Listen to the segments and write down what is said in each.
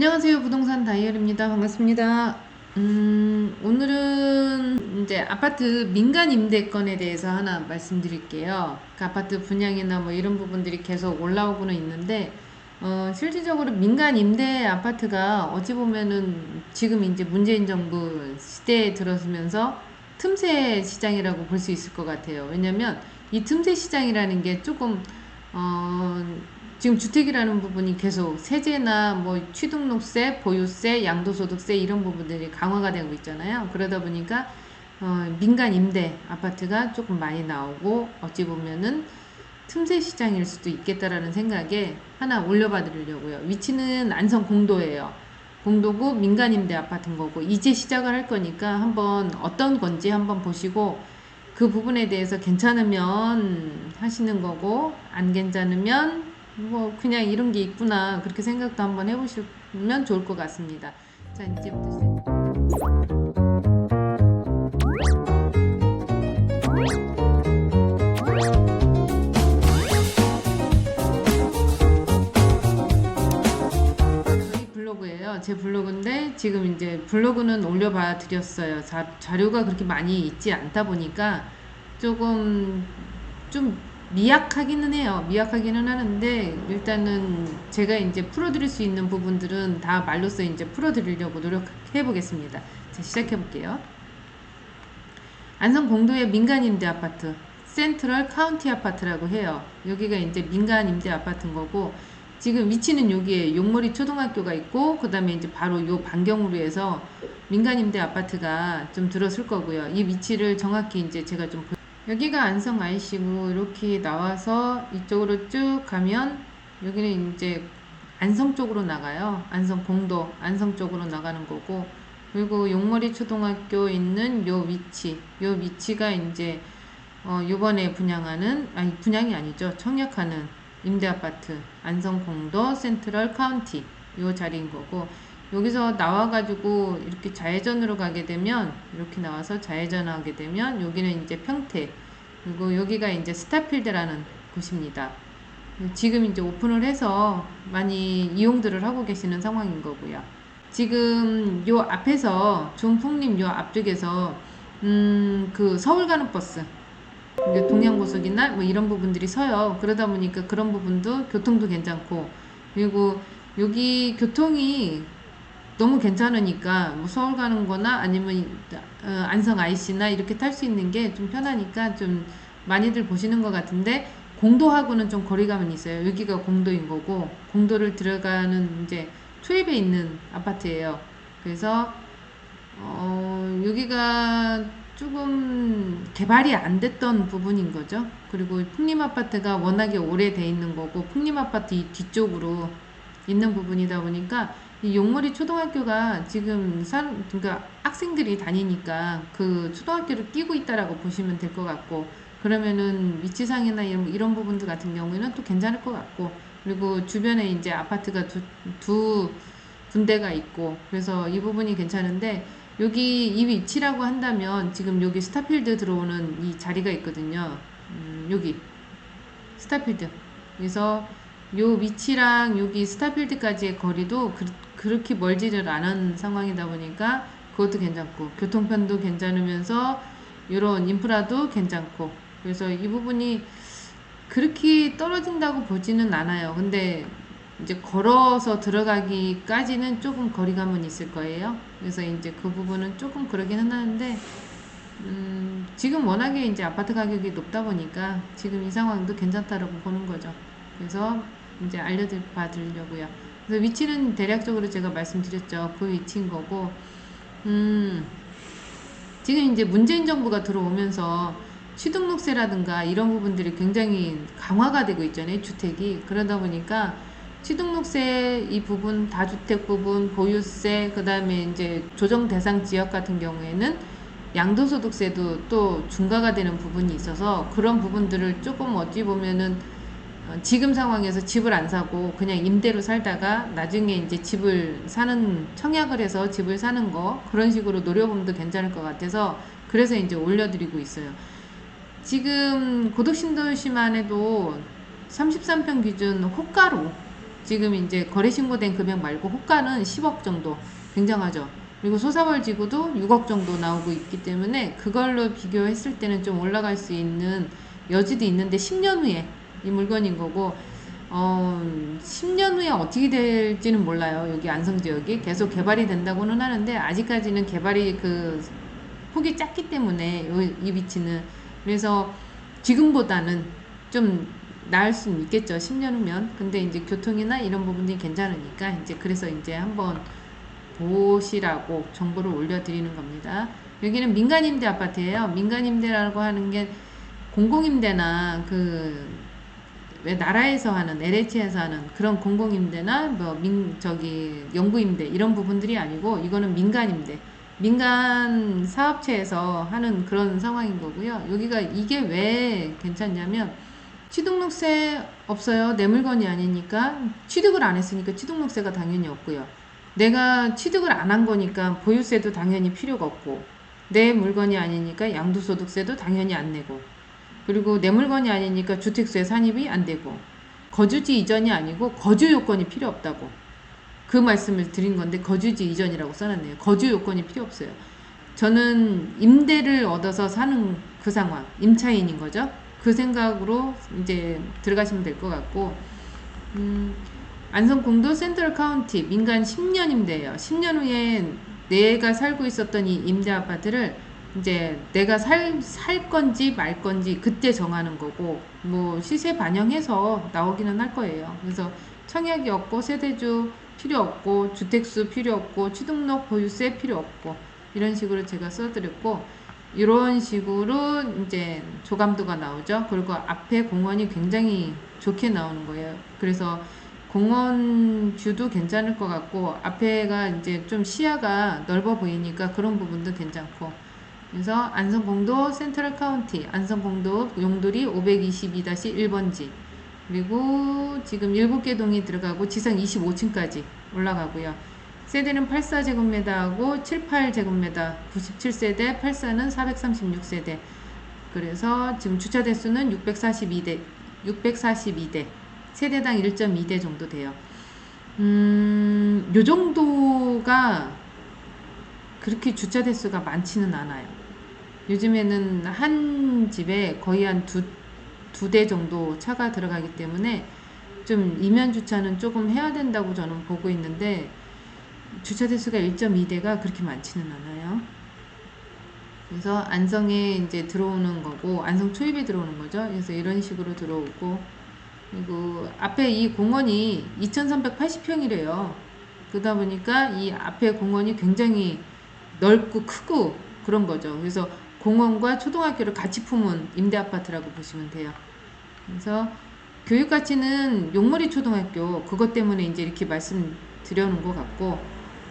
안녕하세요. 부동산 다이얼입니다. 반갑습니다. 오늘은 이제 아파트 민간 임대건에 대해서 하나 말씀드릴게요. 그 아파트 분양이나 뭐 이런 부분들이 계속 올라오고는 있는데, 실질적으로 민간 임대 아파트가 어찌 보면은 지금 이제 문재인 정부 시대에 들어서면서 틈새 시장이라고 볼 수 있을 것 같아요. 왜냐면 이 틈새 시장이라는 게 조금, 어, 지금 주택이라는 부분이 계속 세제나 뭐 취등록세, 보유세, 양도소득세 이런 부분들이 강화가 되고 있잖아요. 그러다 보니까 민간 임대 아파트가 조금 많이 나오고 어찌 보면은 틈새 시장일 수도 있겠다라는 생각에 하나 올려봐 드리려고요. 위치는 안성 공도예요. 공도구 민간 임대 아파트인 거고 이제 시작을 할 거니까 한번 어떤 건지 한번 보시고 그 부분에 대해서 괜찮으면 하시는 거고 안 괜찮으면 뭐 그냥 이런 게 있구나 그렇게 생각도 한번 해보시면 좋을 것 같습니다. 자, 이제부터 저희 블로그예요. 제 블로그인데 지금 이제 블로그는 올려봐 드렸어요. 자료가 그렇게 많이 있지 않다 보니까 조금 좀 미약하기는 해요. 미약하기는 하는데 일단은 제가 이제 풀어드릴 수 있는 부분들은 다 말로써 이제 풀어드리려고 노력해 보겠습니다. 자, 시작해 볼게요. 안성 공도의 민간 임대 아파트, 센트럴 카운티 아파트라고 해요. 여기가 이제 민간 임대 아파트인 거고 지금 위치는 여기에 용머리 초등학교가 있고 그 다음에 이제 바로 요 반경으로 해서 민간 임대 아파트가 좀 들었을 거고요. 이 위치를 정확히 이제 제가 좀 여기가 안성 IC고 이렇게 나와서 이쪽으로 쭉 가면 여기는 이제 안성 쪽으로 나가요. 안성 공도 안성 쪽으로 나가는 거고 그리고 용머리 초등학교 있는 요 위치가 이제 요번에 분양하는 아니 분양이 아니죠. 청약하는 임대 아파트 안성 공도 센트럴 카운티 요 자리인 거고 여기서 나와가지고 이렇게 좌회전으로 가게 되면 이렇게 나와서 좌회전하게 되면 여기는 이제 평택 그리고 여기가 이제 스타필드라는 곳입니다. 지금 이제 오픈을 해서 많이 이용들을 하고 계시는 상황인 거고요. 지금 요 앞에서 종풍림 요 앞쪽에서 그 서울 가는 버스 동양고속이나 뭐 이런 부분들이 서요. 그러다 보니까 그런 부분도 교통도 괜찮고 그리고 여기 교통이 너무 괜찮으니까 뭐 서울 가는 거나 아니면 안성 IC나 이렇게 탈 수 있는 게 좀 편하니까 좀 많이들 보시는 것 같은데 공도하고는 좀 거리감은 있어요. 여기가 공도인 거고 공도를 들어가는 이제 초입에 있는 아파트예요. 그래서 여기가 조금 개발이 안 됐던 부분인 거죠. 그리고 풍림 아파트가 워낙에 오래돼 있는 거고 풍림 아파트 이 뒤쪽으로 있는 부분이다 보니까 이 용머리 초등학교가 지금 그러니까 학생들이 다니니까 그 초등학교를 끼고 있다라고 보시면 될 것 같고 그러면은 위치상이나 이런 부분들 같은 경우에는 또 괜찮을 것 같고 그리고 주변에 이제 아파트가 두 군데가 있고 그래서 이 부분이 괜찮은데 여기 이 위치라고 한다면 지금 여기 스타필드 들어오는 이 자리가 있거든요. 여기 스타필드. 그래서 요 위치랑 여기 스타필드까지의 거리도 그렇게 멀지를 않은 상황이다 보니까 그것도 괜찮고 교통편도 괜찮으면서 이런 인프라도 괜찮고 그래서 이 부분이 그렇게 떨어진다고 보지는 않아요. 근데 이제 걸어서 들어가기까지는 조금 거리감은 있을 거예요. 그래서 이제 그 부분은 조금 그러기는 하는데 지금 워낙에 이제 아파트 가격이 높다 보니까 지금 이 상황도 괜찮다라고 보는 거죠. 그래서 이제 알려봐 드리려고요. 그래서 위치는 대략적으로 제가 말씀드렸죠. 그 위치인 거고, 지금 이제 문재인 정부가 들어오면서 취등록세라든가 이런 부분들이 굉장히 강화가 되고 있잖아요. 주택이. 그러다 보니까 취등록세 이 부분, 다주택 부분, 보유세, 그 다음에 이제 조정 대상 지역 같은 경우에는 양도소득세도 또 중과가 되는 부분이 있어서 그런 부분들을 조금 어찌 보면은 지금 상황에서 집을 안 사고 그냥 임대로 살다가 나중에 이제 집을 사는 청약을 해서 집을 사는 거 그런 식으로 노려보면 괜찮을 것 같아서 그래서 이제 올려드리고 있어요. 지금 고덕신도시만 해도 33평 기준 호가로 지금 이제 거래 신고된 금액 말고 호가는 10억 정도 굉장하죠. 그리고 소사벌 지구도 6억 정도 나오고 있기 때문에 그걸로 비교했을 때는 좀 올라갈 수 있는 여지도 있는데 10년 후에 이 물건인 거고 10년 후에 어떻게 될지는 몰라요. 여기 안성 지역이 계속 개발이 된다고는 하는데 아직까지는 개발이 그 폭이 작기 때문에 이 위치는 그래서 지금보다는 좀 나을 수는 있겠죠. 10년 후면. 근데 이제 교통이나 이런 부분이 괜찮으니까 이제 그래서 이제 한번 보시라고 정보를 올려드리는 겁니다. 여기는 민간임대 아파트예요. 민간임대라고 하는 게 공공임대나 왜 나라에서 하는 LH에서 하는 그런 공공임대나 뭐 영구임대 이런 부분들이 아니고 이거는 민간임대 민간 사업체에서 하는 그런 상황인 거고요. 여기가 이게 왜 괜찮냐면 취등록세 없어요. 내 물건이 아니니까 취득을 안 했으니까 취등록세가 당연히 없고요. 내가 취득을 안 한 거니까 보유세도 당연히 필요가 없고 내 물건이 아니니까 양도소득세도 당연히 안 내고 그리고 내 물건이 아니니까 주택수에 산입이 안 되고 거주지 이전이 아니고 거주 요건이 필요 없다고 그 말씀을 드린 건데 거주지 이전이라고 써놨네요. 거주 요건이 필요 없어요. 저는 임대를 얻어서 사는 그 상황, 임차인인 거죠. 그 생각으로 이제 들어가시면 될 것 같고 안성공도 센트럴 카운티 민간 10년 임대예요. 10년 후에 내가 살고 있었던 이 임대 아파트를 이제 내가 살 건지 말 건지 그때 정하는 거고 뭐 시세 반영해서 나오기는 할 거예요. 그래서 청약이 없고 세대주 필요 없고 주택수 필요 없고 취등록 보유세 필요 없고 이런 식으로 제가 써드렸고 이런 식으로 이제 조감도가 나오죠. 그리고 앞에 공원이 굉장히 좋게 나오는 거예요. 그래서 공원 뷰도 괜찮을 것 같고 앞에가 이제 좀 시야가 넓어 보이니까 그런 부분도 괜찮고 그래서 안성공도 센트럴 카운티 안성공도 용도리 522-1번지 그리고 지금 7개 동이 들어가고 지상 25층까지 올라가고요. 세대는 84제곱미터하고 78제곱미터 97세대 84는 436세대 그래서 지금 주차 대수는 642대 세대당 1.2대 정도 돼요. 요 정도가 그렇게 주차 대수가 많지는 않아요. 요즘에는 한 집에 거의 한 두 대 정도 차가 들어가기 때문에 좀 이면 주차는 조금 해야 된다고 저는 보고 있는데 주차 대수가 1.2대가 그렇게 많지는 않아요. 그래서 안성에 이제 들어오는 거고 안성 초입에 들어오는 거죠. 그래서 이런 식으로 들어오고 그리고 앞에 이 공원이 2380평이래요. 그러다 보니까 이 앞에 공원이 굉장히 넓고 크고 그런 거죠. 그래서 공원과 초등학교를 같이 품은 임대 아파트라고 보시면 돼요. 그래서 교육 가치는 용머리 초등학교 그것 때문에 이제 이렇게 말씀드려놓은 것 같고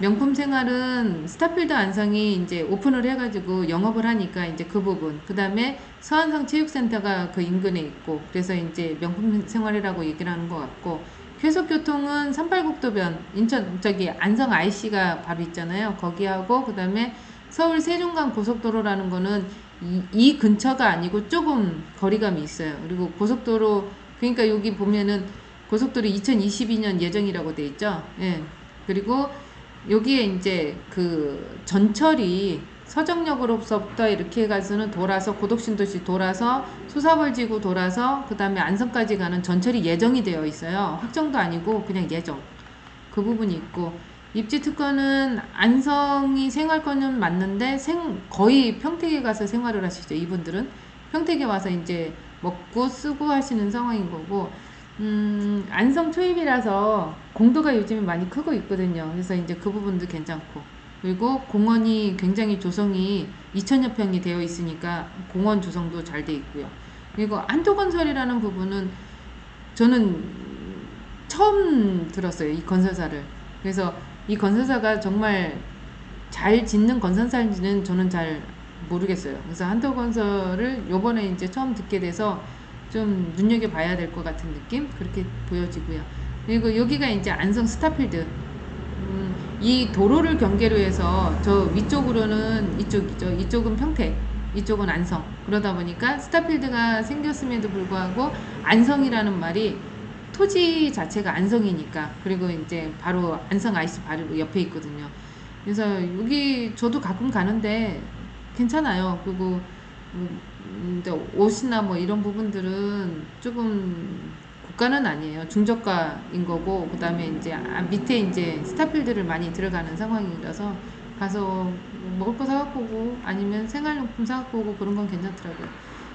명품 생활은 스타필드 안성이 이제 오픈을 해가지고 영업을 하니까 이제 그 부분 그 다음에 서안성 체육센터가 그 인근에 있고 그래서 이제 명품 생활이라고 얘기를 하는 것 같고 쾌속교통은 38국도변 인천 안성 IC가 바로 있잖아요. 거기하고 그 다음에 서울 세종간 고속도로라는 거는 이 근처가 아니고 조금 거리감이 있어요. 그리고 고속도로 그러니까 여기 보면은 고속도로 2022년 예정이라고 돼 있죠. 예. 그리고 여기에 이제 그 전철이 서정역으로부터 이렇게 해가서는 돌아서 고덕신도시 돌아서 수사벌지구 돌아서 그 다음에 안성까지 가는 전철이 예정이 되어 있어요. 확정도 아니고 그냥 예정. 그 부분이 있고 입지 특권은 안성이 생활권은 맞는데 거의 평택에 가서 생활을 하시죠. 이분들은 평택에 와서 이제 먹고 쓰고 하시는 상황인 거고 안성 초입이라서 공도가 요즘에 많이 크고 있거든요. 그래서 이제 그 부분도 괜찮고 그리고 공원이 굉장히 조성이 2000여 평이 되어 있으니까 공원 조성도 잘 돼 있고요. 그리고 한토건설이라는 부분은 저는 처음 들었어요. 이 건설사를. 그래서 이 건설사가 정말 잘 짓는 건설사인지는 저는 잘 모르겠어요. 그래서 한토건설을 요번에 이제 처음 듣게 돼서 좀 눈여겨봐야 될 것 같은 느낌? 그렇게 보여지고요. 그리고 여기가 이제 안성 스타필드. 이 도로를 경계로 해서 저 위쪽으로는 이쪽이죠. 이쪽은 평택, 이쪽은 안성. 그러다 보니까 스타필드가 생겼음에도 불구하고 안성이라는 말이 토지 자체가 안성이니까. 그리고 이제 바로 안성 IC 바로 옆에 있거든요. 그래서 여기 저도 가끔 가는데 괜찮아요. 그리고 이제 옷이나 뭐 이런 부분들은 조금 고가는 아니에요. 중저가인 거고, 그 다음에 이제 밑에 이제 스타필드를 많이 들어가는 상황이라서 가서 먹을 거 사갖고 오고 아니면 생활용품 사갖고 오고 그런 건 괜찮더라고요.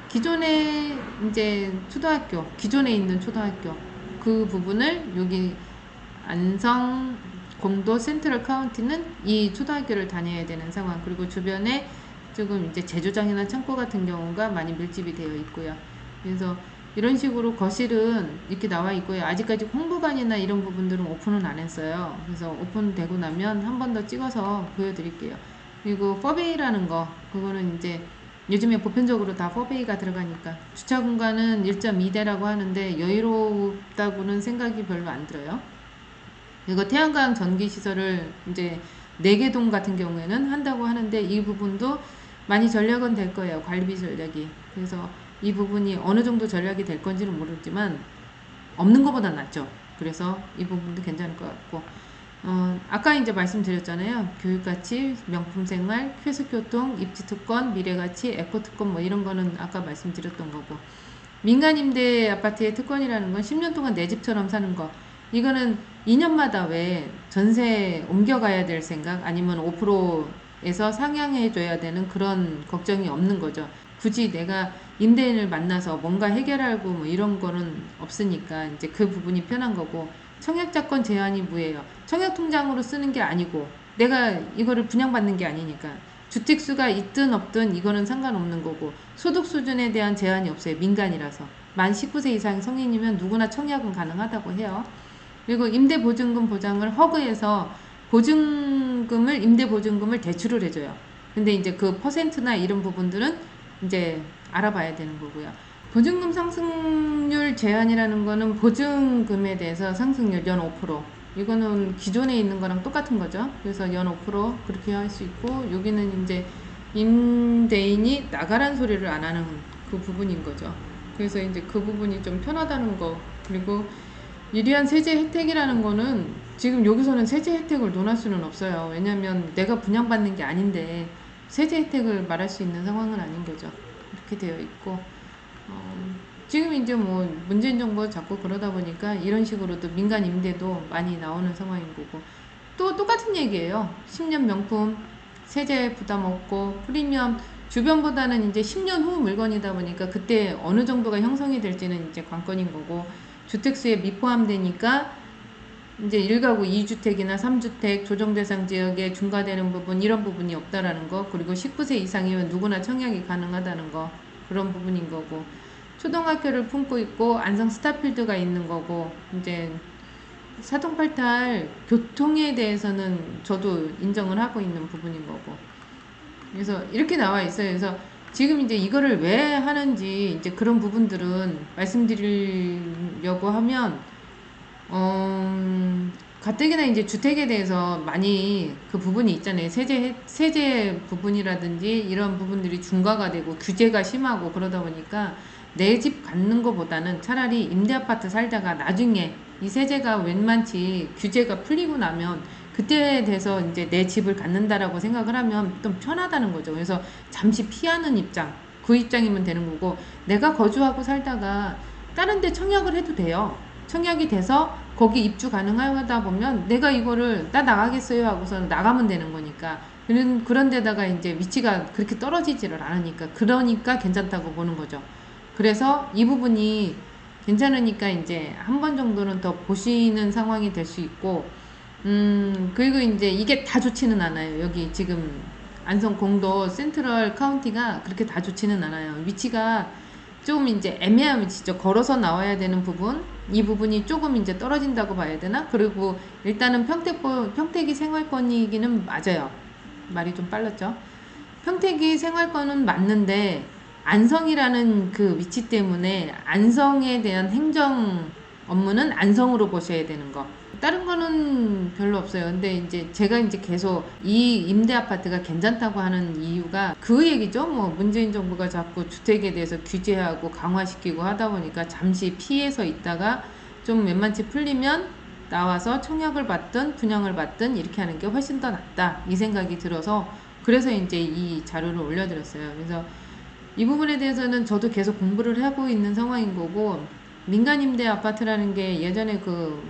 기존에 이제 초등학교, 기존에 있는 초등학교 그 부분을 여기 안성 공도 센트럴 카운티는 이 초등학교를 다녀야 되는 상황. 그리고 주변에 조금 이제 제조장이나 창고 같은 경우가 많이 밀집이 되어 있고요. 그래서 이런 식으로 거실은 이렇게 나와 있고요. 아직까지 홍보관이나 이런 부분들은 오픈은 안 했어요. 그래서 오픈되고 나면 한 번 더 찍어서 보여드릴게요. 그리고 퍼베이라는 거, 그거는 이제 요즘에 보편적으로 다 퍼베이가 들어가니까 주차 공간은 1.2대라고 하는데 여유롭다고는 생각이 별로 안 들어요. 그리고 태양광 전기 시설을 이제 4개 동 같은 경우에는 한다고 하는데 이 부분도 많이 전략은 될 거예요. 관리비 전략이. 그래서 이 부분이 어느 정도 전략이 될 건지는 모르지만 없는 것보다 낫죠. 그래서 이 부분도 괜찮을 것 같고, 아까 이제 말씀드렸잖아요. 교육가치, 명품생활, 쾌속교통, 입지특권, 미래가치, 에코특권 뭐 이런 거는 아까 말씀드렸던 거고, 민간임대 아파트의 특권이라는 건 10년 동안 내 집처럼 사는 거. 이거는 2년마다 왜 전세 옮겨가야 될 생각 아니면 5%에서 상향해줘야 되는 그런 걱정이 없는 거죠. 굳이 내가 임대인을 만나서 뭔가 해결하고 뭐 이런 거는 없으니까 이제 그 부분이 편한 거고, 청약자권 제한이 무예요. 청약통장으로 쓰는 게 아니고 내가 이거를 분양받는 게 아니니까 주택수가 있든 없든 이거는 상관없는 거고, 소득 수준에 대한 제한이 없어요. 민간이라서 만 19세 이상 성인이면 누구나 청약은 가능하다고 해요. 그리고 임대보증금 보장을 허그해서 임대보증금을 대출을 해줘요. 근데 이제 그 퍼센트나 이런 부분들은 이제 알아봐야 되는 거고요. 보증금 상승률 제한이라는 거는 보증금에 대해서 상승률 연 5%. 이거는 기존에 있는 거랑 똑같은 거죠. 그래서 연 5% 그렇게 할 수 있고, 여기는 이제 임대인이 나가란 소리를 안 하는 그 부분인 거죠. 그래서 이제 그 부분이 좀 편하다는 거. 그리고 유리한 세제 혜택이라는 거는 지금 여기서는 세제 혜택을 논할 수는 없어요. 왜냐면 내가 분양받는 게 아닌데 세제 혜택을 말할 수 있는 상황은 아닌 거죠. 이렇게 되어 있고, 지금 이제 뭐 문재인 정부 자꾸 그러다 보니까 이런 식으로도 민간 임대도 많이 나오는 상황인 거고, 또 똑같은 얘기예요. 10년 명품 세제 부담 없고 프리미엄, 주변보다는 이제 10년 후 물건이다 보니까 그때 어느 정도가 형성이 될지는 이제 관건인 거고, 주택수에 미포함되니까 이제 1가구 2주택이나 3주택 조정 대상 지역에 중과되는 부분, 이런 부분이 없다라는 거. 그리고 19세 이상이면 누구나 청약이 가능하다는 거, 그런 부분인 거고, 초등학교를 품고 있고 안성 스타필드가 있는 거고, 이제 사통팔탈 교통에 대해서는 저도 인정을 하고 있는 부분인 거고. 그래서 이렇게 나와 있어요. 그래서 지금 이제 이거를 왜 하는지 이제 그런 부분들은 말씀드리려고 하면, 가뜩이나 이제 주택에 대해서 많이 그 부분이 있잖아요. 세제 부분이라든지 이런 부분들이 중과가 되고 규제가 심하고 그러다 보니까 내 집 갖는 것보다는 차라리 임대 아파트 살다가 나중에 이 세제가 웬만치 규제가 풀리고 나면 그때에 대해서 이제 내 집을 갖는다라고 생각을 하면 좀 편하다는 거죠. 그래서 잠시 피하는 입장, 그 입장이면 되는 거고, 내가 거주하고 살다가 다른 데 청약을 해도 돼요. 청약이 돼서 거기 입주 가능하다 보면 내가 이거를 나 나가겠어요 하고서 나가면 되는 거니까, 그런 데다가 이제 위치가 그렇게 떨어지지를 않으니까, 그러니까 괜찮다고 보는 거죠. 그래서 이 부분이 괜찮으니까 이제 한 번 정도는 더 보시는 상황이 될 수 있고, 그리고 이제 이게 다 좋지는 않아요. 여기 지금 안성 공도 센트럴 카운티가 그렇게 다 좋지는 않아요. 위치가 좀 이제 애매한 위치죠. 걸어서 나와야 되는 부분, 이 부분이 조금 이제 떨어진다고 봐야 되나? 그리고 일단은 평택이 생활권이기는 맞아요. 말이 좀 빨랐죠. 평택이 생활권은 맞는데 안성이라는 그 위치 때문에 안성에 대한 행정 업무는 안성으로 보셔야 되는 거. 다른 거는 별로 없어요. 근데 이제 제가 이제 계속 이 임대 아파트가 괜찮다고 하는 이유가 그 얘기죠. 뭐 문재인 정부가 자꾸 주택에 대해서 규제하고 강화시키고 하다 보니까 잠시 피해서 있다가 좀 웬만치 풀리면 나와서 청약을 받든 분양을 받든 이렇게 하는 게 훨씬 더 낫다 이 생각이 들어서 그래서 이제 이 자료를 올려드렸어요. 그래서 이 부분에 대해서는 저도 계속 공부를 하고 있는 상황인 거고, 민간임대 아파트라는 게 예전에 그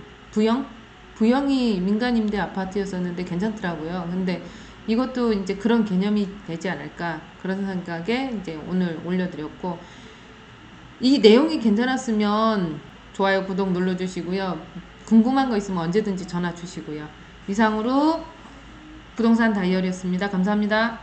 부영이 민간임대 아파트였었는데 괜찮더라고요. 근데 이것도 이제 그런 개념이 되지 않을까 그런 생각에 이제 오늘 올려드렸고, 이 내용이 괜찮았으면 좋아요, 구독 눌러주시고요. 궁금한 거 있으면 언제든지 전화 주시고요. 이상으로 부동산 다이어리였습니다. 감사합니다.